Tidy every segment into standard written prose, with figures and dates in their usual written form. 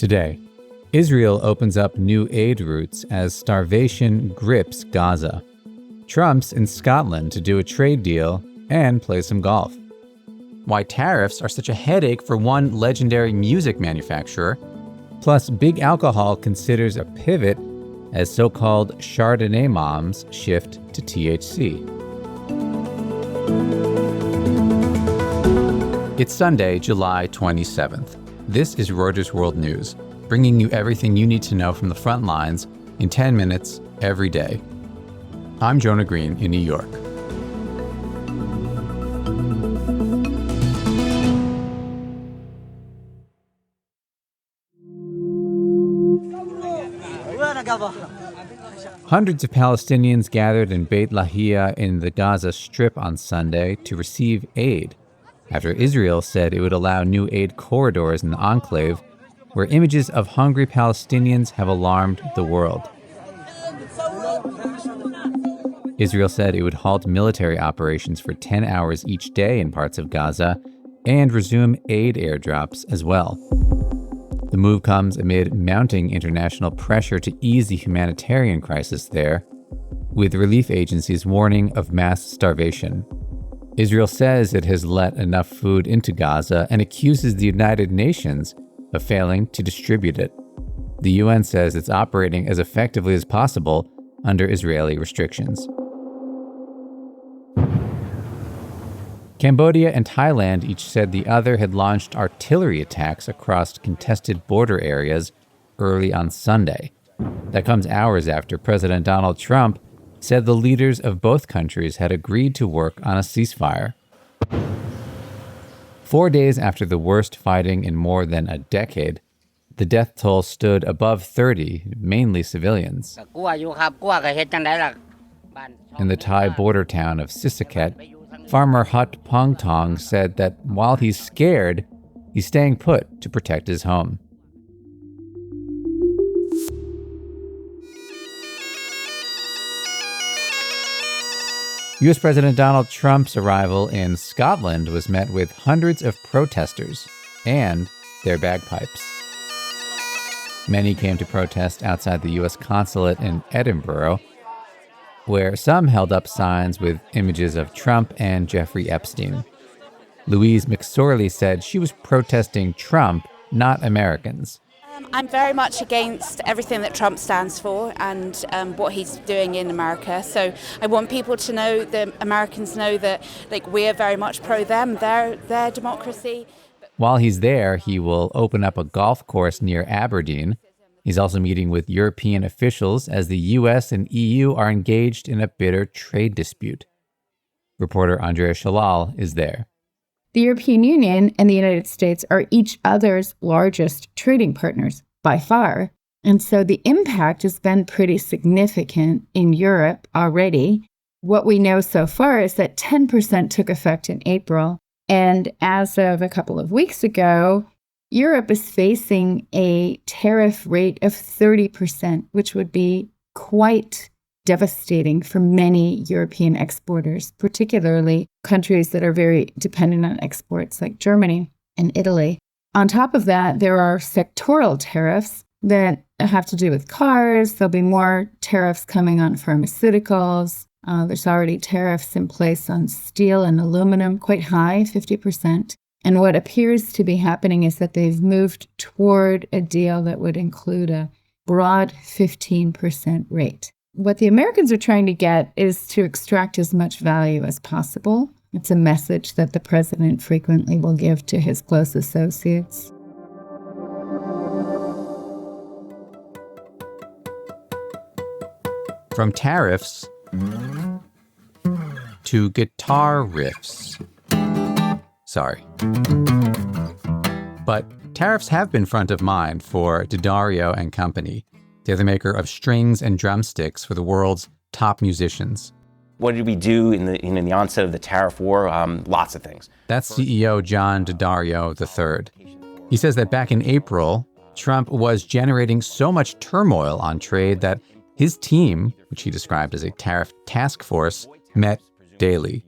Today, Israel opens up new aid routes as starvation grips Gaza. Trump's in Scotland to do a trade deal and play some golf. Why tariffs are such a headache for one legendary music manufacturer. Plus, big alcohol considers a pivot as so-called Chardonnay moms shift to THC. It's Sunday, July 27th. This is Reuters World News, bringing you everything you need to know from the front lines in 10 minutes every day. I'm Jonah Green in New York. Hundreds of Palestinians gathered in Beit Lahia in the Gaza Strip on Sunday to receive aid, after Israel said it would allow new aid corridors in the enclave, where images of hungry Palestinians have alarmed the world. Israel said it would halt military operations for 10 hours each day in parts of Gaza and resume aid airdrops as well. The move comes amid mounting international pressure to ease the humanitarian crisis there, with relief agencies warning of mass starvation. Israel says it has let enough food into Gaza and accuses the United Nations of failing to distribute it. The UN says it's operating as effectively as possible under Israeli restrictions. Cambodia and Thailand each said the other had launched artillery attacks across contested border areas early on Sunday. That comes hours after President Donald Trump said the leaders of both countries had agreed to work on a ceasefire. 4 days after the worst fighting in more than a decade, the death toll stood above 30, mainly civilians. In the Thai border town of Sisaket, farmer Hut Pong Tong said that while he's scared, he's staying put to protect his home. U.S. President Donald Trump's arrival in Scotland was met with hundreds of protesters and their bagpipes. Many came to protest outside the U.S. consulate in Edinburgh, where some held up signs with images of Trump and Jeffrey Epstein. Louise McSorley said she was protesting Trump, not Americans. I'm very much against everything that Trump stands for and what he's doing in America. So I want people to know, the Americans know that we are very much pro them, their democracy. While he's there, he will open up a golf course near Aberdeen. He's also meeting with European officials as the U.S. and EU are engaged in a bitter trade dispute. Reporter Andrea Shalal is there. The European Union and the United States are each other's largest trading partners by far. And so the impact has been pretty significant in Europe already. What we know so far is that 10% took effect in April. And as of a couple of weeks ago, Europe is facing a tariff rate of 30%, which would be quite devastating for many European exporters, particularly countries that are very dependent on exports like Germany and Italy. On top of that, there are sectoral tariffs that have to do with cars. There'll be more tariffs coming on pharmaceuticals. There's already tariffs in place on steel and aluminum, quite high, 50%. And what appears to be happening is that they've moved toward a deal that would include a broad 15% rate. What the Americans are trying to get is to extract as much value as possible. It's a message that the president frequently will give to his close associates. From tariffs to guitar riffs. Sorry. But tariffs have been front of mind for D'Addario and Company. They're the maker of strings and drumsticks for the world's top musicians. What did we do in the onset of the tariff war? Lots of things. That's CEO John D'Addario III. He says that back in April, Trump was generating so much turmoil on trade that his team, which he described as a tariff task force, met daily.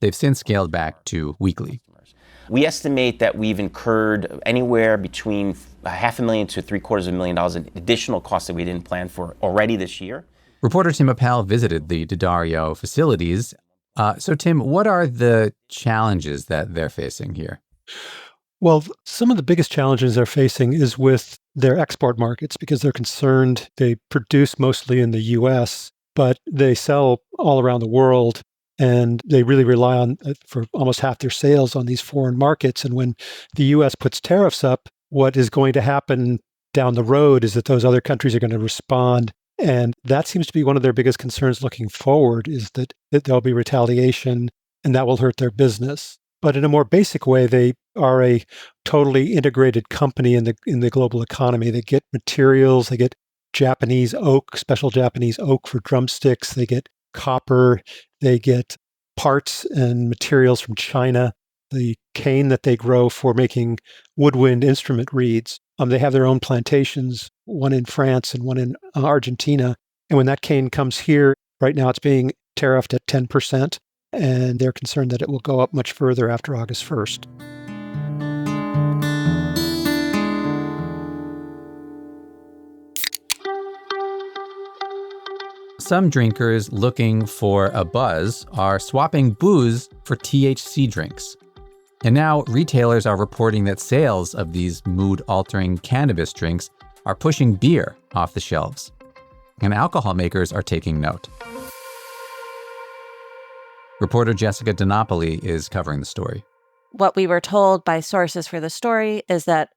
They've since scaled back to weekly. We estimate that we've incurred anywhere between $500,000 to $750,000 in additional costs that we didn't plan for already this year. Reporter Tim Appel visited the D'Addario facilities. So, Tim, what are the challenges that they're facing here? Well, some of the biggest challenges they're facing is with their export markets because they're concerned. They produce mostly in the U.S., but they sell all around the world, and they really rely on, for almost half their sales, on these foreign markets. And when the U.S. puts tariffs up, what is going to happen down the road is that those other countries are going to respond. And that seems to be one of their biggest concerns looking forward, is that there'll be retaliation and that will hurt their business. But in a more basic way, they are a totally integrated company in the global economy. They get materials, they get Japanese oak, special Japanese oak for drumsticks, they get copper, they get parts and materials from China, the cane that they grow for making woodwind instrument reeds. They have their own plantations, one in France and one in Argentina. And when that cane comes here, right now it's being tariffed at 10%. And they're concerned that it will go up much further after August 1st. Some drinkers looking for a buzz are swapping booze for THC drinks. And now retailers are reporting that sales of these mood-altering cannabis drinks are pushing beer off the shelves. And alcohol makers are taking note. Reporter Jessica DiNapoli is covering the story. What we were told by sources for the story is that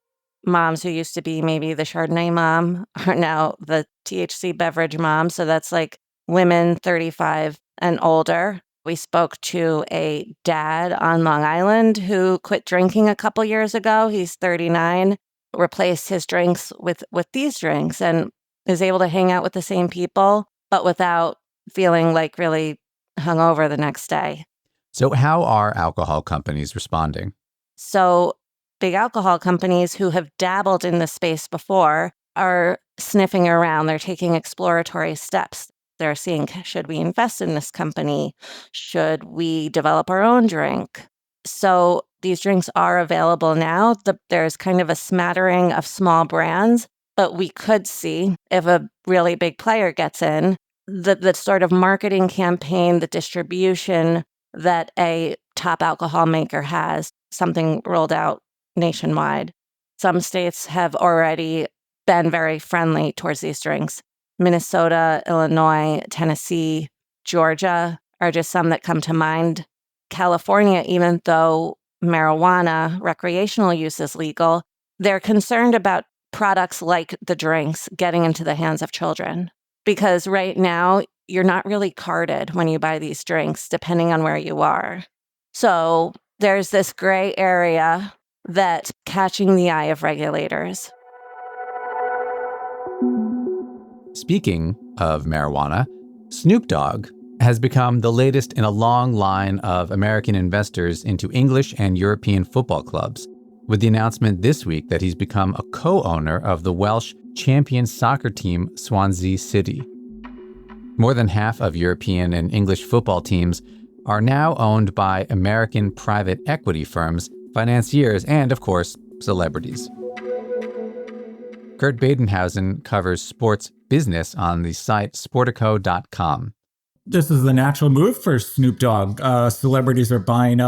moms who used to be maybe the Chardonnay mom are now the THC beverage mom. So that's like women 35 and older. We spoke to a dad on Long Island who quit drinking a couple years ago. He's 39, replaced his drinks with these drinks and is able to hang out with the same people, but without feeling like really hungover the next day. So how are alcohol companies responding? So big alcohol companies who have dabbled in this space before are sniffing around. They're taking exploratory steps. They're seeing, should we invest in this company? Should we develop our own drink? So these drinks are available now. There's kind of a smattering of small brands, but we could see, if a really big player gets in, the sort of marketing campaign, the distribution that a top alcohol maker has, something rolled out nationwide. Some states have already been very friendly towards these drinks. Minnesota, Illinois, Tennessee, Georgia are just some that come to mind. California, even though marijuana, recreational use is legal, they're concerned about products like the drinks getting into the hands of children. Because right now, you're not really carded when you buy these drinks, depending on where you are. So there's this gray area that's catching the eye of regulators. Speaking of marijuana, Snoop Dogg has become the latest in a long line of American investors into English and European football clubs, with the announcement this week that he's become a co-owner of the Welsh champion soccer team Swansea City. More than half of European and English football teams are now owned by American private equity firms, financiers, and, of course, celebrities. Kurt Badenhausen covers sports business on the site sportico.com. This is the natural move for Snoop Dogg. Celebrities are buying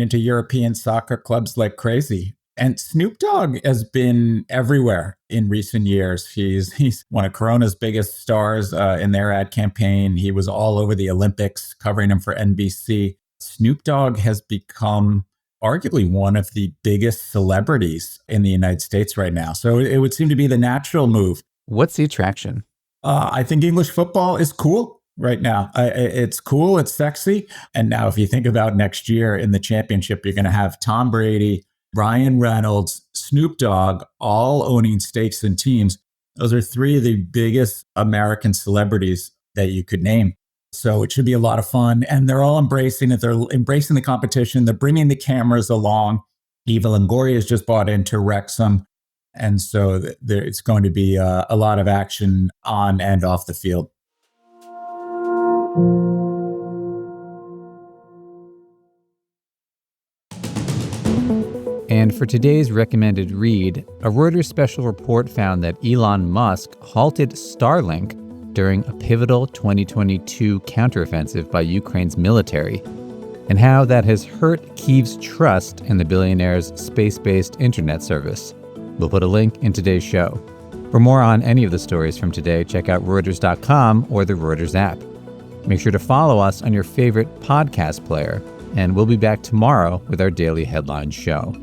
into European soccer clubs like crazy. And Snoop Dogg has been everywhere in recent years. He's one of Corona's biggest stars in their ad campaign. He was all over the Olympics, covering them for NBC. Snoop Dogg has become arguably one of the biggest celebrities in the United States right now. So it would seem to be the natural move. What's the attraction? I think English football is cool right now. It's cool. It's sexy. And now if you think about next year in the championship, you're going to have Tom Brady, Ryan Reynolds, Snoop Dogg, all owning stakes in teams. Those are three of the biggest American celebrities that you could name. So it should be a lot of fun. And they're all embracing it. They're embracing the competition. They're bringing the cameras along. Eva Longoria has just bought into Wrexham. And so it's going to be a lot of action on and off the field. And for today's recommended read, a Reuters special report found that Elon Musk halted Starlink during a pivotal 2022 counteroffensive by Ukraine's military, and how that has hurt Kyiv's trust in the billionaire's space-based internet service. We'll put a link in today's show. For more on any of the stories from today, check out Reuters.com or the Reuters app. Make sure to follow us on your favorite podcast player, and we'll be back tomorrow with our daily headlines show.